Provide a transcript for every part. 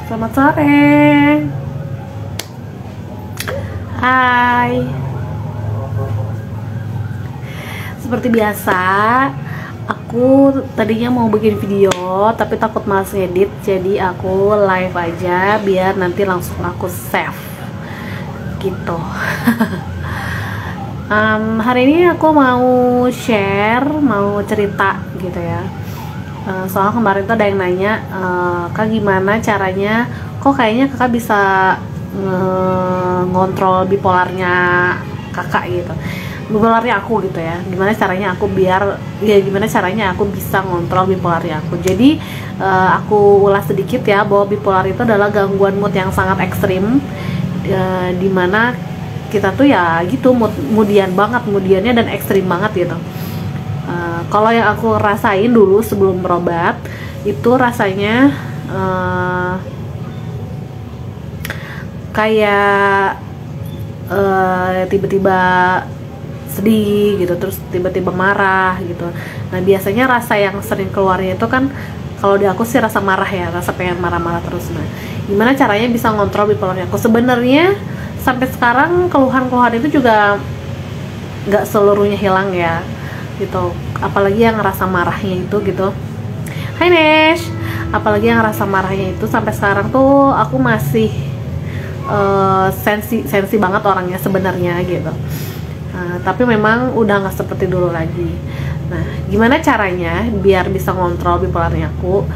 Selamat sore. Hai. Seperti biasa, aku tadinya mau bikin video tapi takut malas ngedit, jadi aku live aja biar nanti langsung aku save gitu. Hari ini aku mau share, mau cerita gitu ya. Soalnya kemarin tuh ada yang nanya, Kak gimana caranya, kok kayaknya kakak bisa ngontrol bipolarnya kakak gitu, bipolarnya aku gitu ya. Gimana caranya aku gimana caranya aku bisa ngontrol bipolarnya aku. Jadi aku ulas sedikit ya, bahwa bipolar itu adalah gangguan mood yang sangat ekstrim, dimana kita tuh ya gitu moodiannya dan ekstrim banget gitu. Kalau yang aku rasain dulu sebelum berobat itu rasanya kayak tiba-tiba sedih gitu, terus tiba-tiba marah gitu. Nah biasanya rasa yang sering keluarnya itu kan, kalau di aku sih rasa marah ya, rasa pengen marah-marah terus. Nah gimana caranya bisa ngontrol bipolarnya aku? Sebenarnya sampai sekarang keluhan-keluhan itu juga nggak seluruhnya hilang ya gitu, apalagi yang rasa marahnya itu gitu. Hai Nesh, apalagi yang rasa marahnya itu sampai sekarang tuh aku masih sensi banget orangnya sebenarnya gitu. Tapi memang udah nggak seperti dulu lagi. Nah gimana caranya biar bisa ngontrol bipolarnya aku?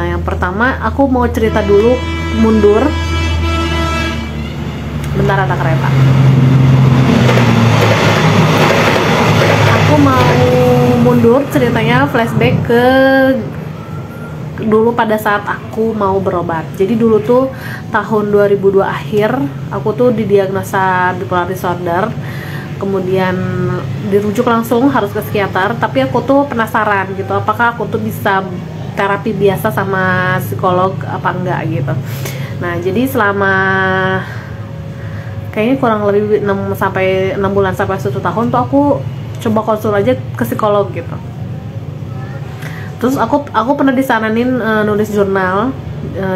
Yang pertama aku mau cerita dulu mundur. Bentar, ada kereta. Aku mau mundur ceritanya, flashback ke dulu pada saat aku mau berobat. Jadi dulu tuh tahun 2002 akhir aku tuh didiagnosa bipolar disorder, kemudian dirujuk langsung harus ke psikiater. Tapi aku tuh penasaran gitu, apakah aku tuh bisa terapi biasa sama psikolog apa enggak gitu. Nah jadi selama kayaknya kurang lebih 6 bulan sampai 1 tahun tuh aku coba konsul aja ke psikolog gitu. Terus aku pernah disaranin nulis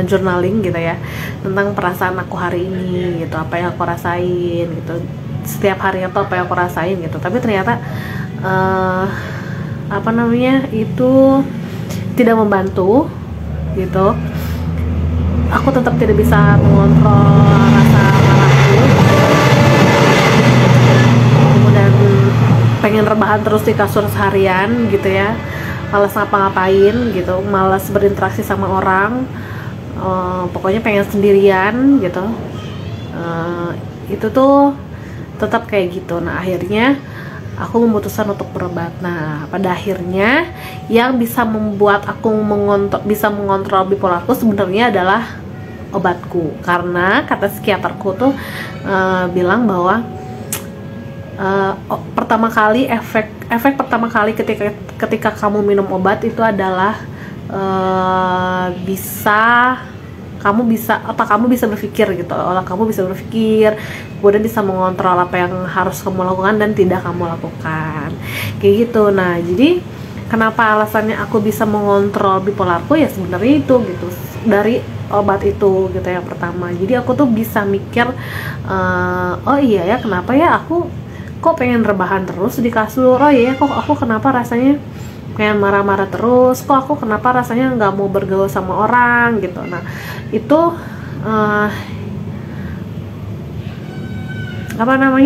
journaling gitu ya, tentang perasaan aku hari ini gitu, apa yang aku rasain gitu, setiap harinya tuh apa yang aku rasain gitu. Tapi ternyata itu tidak membantu gitu. Aku tetap tidak bisa mengontrol rasa marahku, kemudian pengen rebahan terus di kasur seharian gitu ya, malas ngapa-ngapain gitu, malas berinteraksi sama orang, pokoknya pengen sendirian gitu. Itu tuh tetap kayak gitu. Nah akhirnya aku memutuskan untuk berobat. Nah pada akhirnya yang bisa membuat aku bisa mengontrol bipolarku sebenarnya adalah obatku, karena kata psikiaterku tuh bilang bahwa pertama kali efek pertama kali ketika kamu minum obat itu adalah kamu bisa berpikir gitu, kamu bisa berpikir, kemudian bisa mengontrol apa yang harus kamu lakukan dan tidak kamu lakukan kayak gitu. Nah jadi kenapa alasannya aku bisa mengontrol bipolarku ya sebenarnya itu gitu, dari obat itu gitu yang pertama. Jadi aku tuh bisa mikir, oh iya ya, kenapa ya aku kok pengen rebahan terus di kasur, oh iya kok aku kenapa rasanya pengen marah-marah terus, kok aku kenapa rasanya nggak mau bergaul sama orang gitu. Nah itu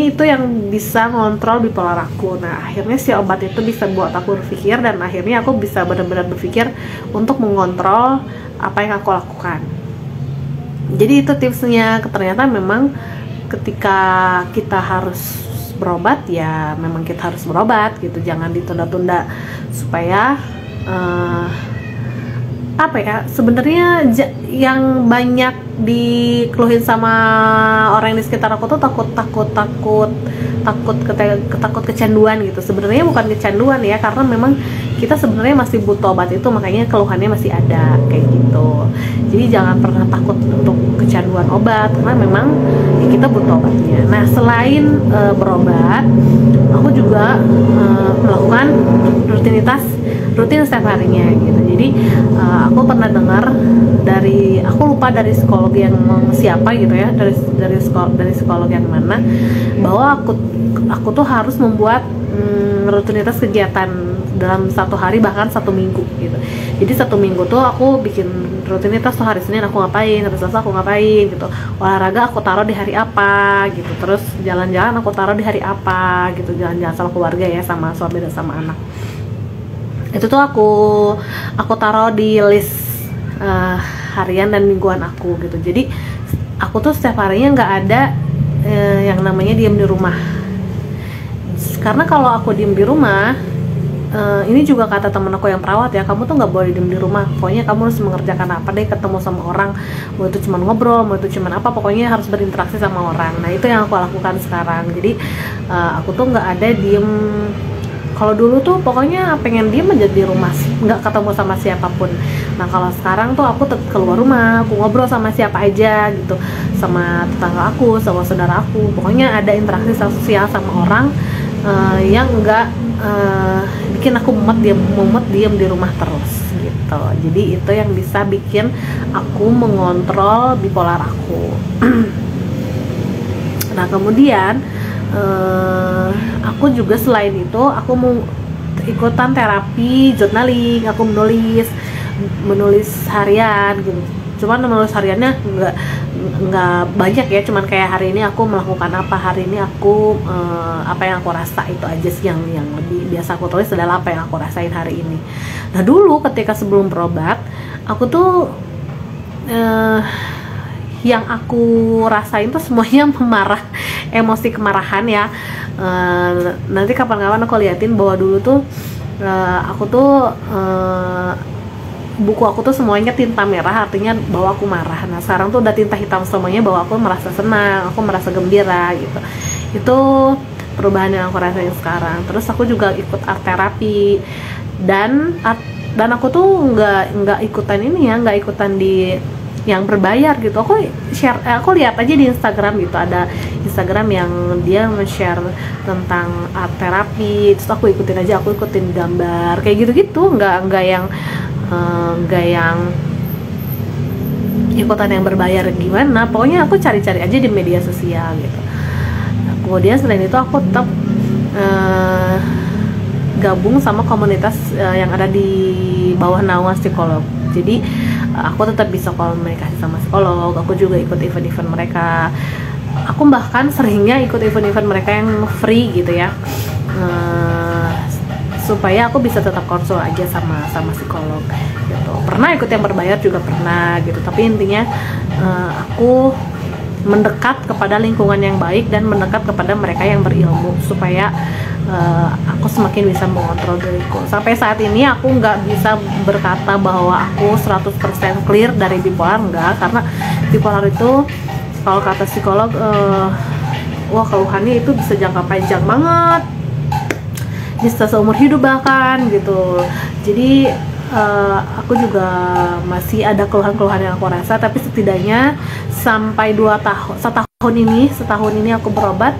itu yang bisa ngontrol bipolar aku. Nah akhirnya si obat itu bisa buat aku berpikir, dan akhirnya aku bisa benar-benar berpikir untuk mengontrol apa yang aku lakukan. Jadi itu tipsnya. Ternyata memang ketika kita harus berobat ya memang kita harus berobat gitu, jangan ditunda-tunda, supaya sebenarnya yang banyak dikeluhin sama orang di sekitar aku tuh takut kecanduan gitu. Sebenarnya bukan kecanduan ya, karena memang kita sebenarnya masih butuh obat itu, makanya keluhannya masih ada kayak gitu. Jadi jangan pernah takut untuk kecanduan obat, karena memang ya kita butuh obatnya. Nah selain berobat, aku juga melakukan rutinitas rutin setiap harinya gitu. Jadi aku pernah dengar dari, aku lupa dari psikolog yang siapa gitu ya, dari psikolog yang mana, bahwa aku tuh harus membuat rutinitas kegiatan dalam satu hari, bahkan satu minggu gitu. Jadi satu minggu tuh aku bikin rutinitas tuh, hari Senin aku ngapain, hari Selasa aku ngapain gitu, olahraga aku taruh di hari apa gitu, terus jalan-jalan aku taruh di hari apa gitu, jalan-jalan sama keluarga ya, sama suami dan sama anak. Itu tuh aku taruh di list harian dan mingguan aku gitu. Jadi aku tuh setiap harinya nggak ada yang namanya diem di rumah, karena kalau aku diem di rumah, ini juga kata temen aku yang perawat ya, kamu tuh nggak boleh diem di rumah, pokoknya kamu harus mengerjakan apa deh, ketemu sama orang, mau itu cuma ngobrol, mau itu cuma apa, pokoknya harus berinteraksi sama orang. Nah itu yang aku lakukan sekarang. Jadi aku tuh nggak ada diem. Kalau dulu tuh pokoknya pengen diem aja di rumah, nggak ketemu sama siapapun. Nah kalau sekarang tuh aku tetap keluar rumah, aku ngobrol sama siapa aja gitu, sama tetangga aku, sama saudara aku, pokoknya ada interaksi sosial sama orang yang nggak bikin aku mumet diem di rumah terus gitu. Jadi itu yang bisa bikin aku mengontrol bipolar aku. Nah kemudian aku juga selain itu aku mau ikutan terapi journaling, aku menulis harian gitu. Cuman menulis hariannya nggak banyak ya, cuman kayak hari ini aku melakukan apa, hari ini aku apa yang aku rasa, itu aja sih yang lebih biasa aku tulis adalah apa yang aku rasain hari ini. Nah dulu ketika sebelum berobat, aku tuh yang aku rasain tuh semuanya emosi kemarahan ya. Nanti kapan-kapan aku liatin bahwa dulu tuh aku tuh buku aku tuh semuanya tinta merah, artinya bahwa aku marah. Nah sekarang tuh udah tinta hitam semuanya, bahwa aku merasa senang, aku merasa gembira gitu. Itu perubahan yang aku rasain sekarang. Terus aku juga ikut art terapi, dan aku tuh nggak ikutan ini ya, nggak ikutan di yang berbayar gitu. Aku lihat aja di Instagram gitu, ada Instagram yang dia nge-share tentang art terapi, terus aku ikutin aja, aku ikutin gambar kayak gitu-gitu, nggak yang ikutan yang berbayar gimana. Pokoknya aku cari-cari aja di media sosial gitu. Nah, kemudian selain itu aku tetap gabung sama komunitas yang ada di bawah naungan psikolog. Jadi aku tetap bisa komunikasi sama psikolog. Aku juga ikut event-event mereka. Aku bahkan seringnya ikut event-event mereka yang free gitu ya, supaya aku bisa tetap konsul aja sama psikolog gitu. Pernah ikut yang berbayar juga pernah gitu, tapi intinya aku mendekat kepada lingkungan yang baik dan mendekat kepada mereka yang berilmu, supaya aku semakin bisa mengontrol diriku. Sampai saat ini aku nggak bisa berkata bahwa aku 100% clear dari bipolar, enggak, karena bipolar itu kalau kata psikolog wah keluhannya itu bisa jangka panjang banget, bisa seumur hidup bahkan gitu. Jadi aku juga masih ada keluhan-keluhan yang aku rasa, tapi setidaknya sampai setahun ini aku berobat,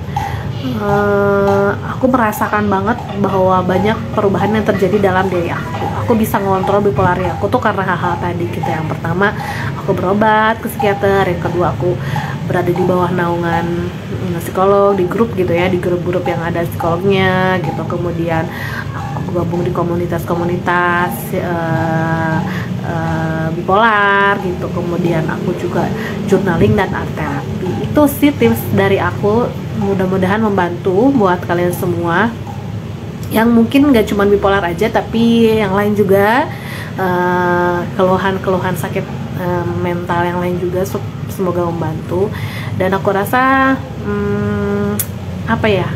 aku merasakan banget bahwa banyak perubahan yang terjadi dalam diri aku. Aku bisa ngontrol bipolarnya aku tuh karena hal-hal tadi gitu. Yang pertama aku berobat ke psikiater, yang kedua aku berada di bawah naungan psikolog, di grup gitu ya, di grup-grup yang ada psikolognya gitu. Kemudian aku gabung di komunitas-komunitas bipolar gitu. Kemudian aku juga journaling dan art terapi. Itu sih tips dari aku, mudah-mudahan membantu buat kalian semua yang mungkin gak cuma bipolar aja, tapi yang lain juga, keluhan-keluhan sakit mental yang lain juga, semoga membantu. Dan aku rasa apa ya,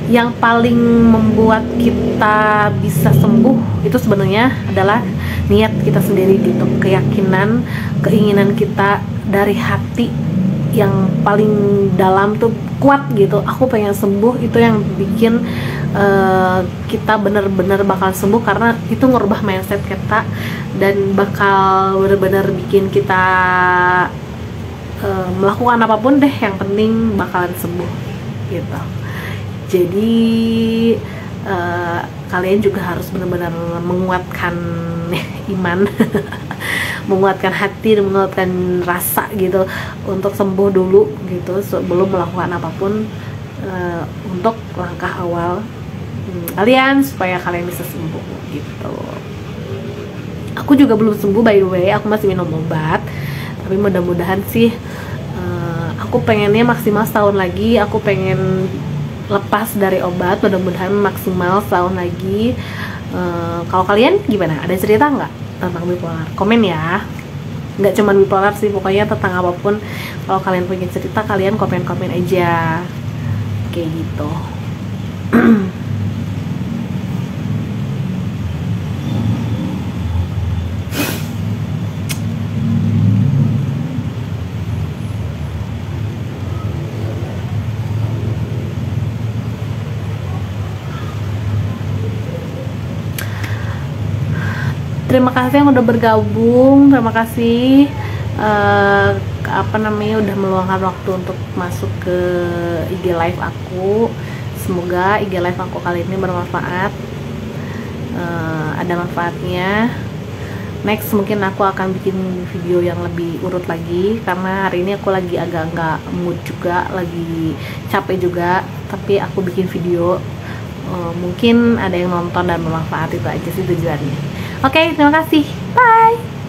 yang paling membuat kita bisa sembuh itu sebenarnya adalah niat kita sendiri gitu, keyakinan, keinginan kita dari hati yang paling dalam tuh kuat gitu. Aku pengen sembuh, itu yang bikin kita bener-bener bakal sembuh, karena itu ngerubah mindset kita dan bakal bener-bener bikin kita melakukan apapun deh, yang penting bakalan sembuh gitu. Jadi kalian juga harus benar-benar menguatkan iman menguatkan hati dan menguatkan rasa gitu untuk sembuh dulu gitu sebelum melakukan apapun untuk langkah awal kalian supaya kalian bisa sembuh gitu. Aku juga belum sembuh by the way, aku masih minum obat, tapi mudah-mudahan sih aku pengennya maksimal setahun lagi, aku pengen lepas dari obat, mudah-mudahan maksimal setahun lagi. Kalau kalian gimana? Ada cerita nggak tentang bipolar? Komen ya. Nggak cuma bipolar sih, pokoknya tentang apapun. Kalau kalian punya cerita, kalian komen-komen aja. Kayak gitu. Terima kasih yang udah bergabung, terima kasih udah meluangkan waktu untuk masuk ke IG live aku. Semoga IG live aku kali ini bermanfaat, ada manfaatnya. Next mungkin aku akan bikin video yang lebih urut lagi, karena hari ini aku lagi agak nggak mood juga, lagi capek juga, tapi aku bikin video mungkin ada yang nonton dan bermanfaat, itu aja sih tujuannya. Oke, terima kasih. Bye.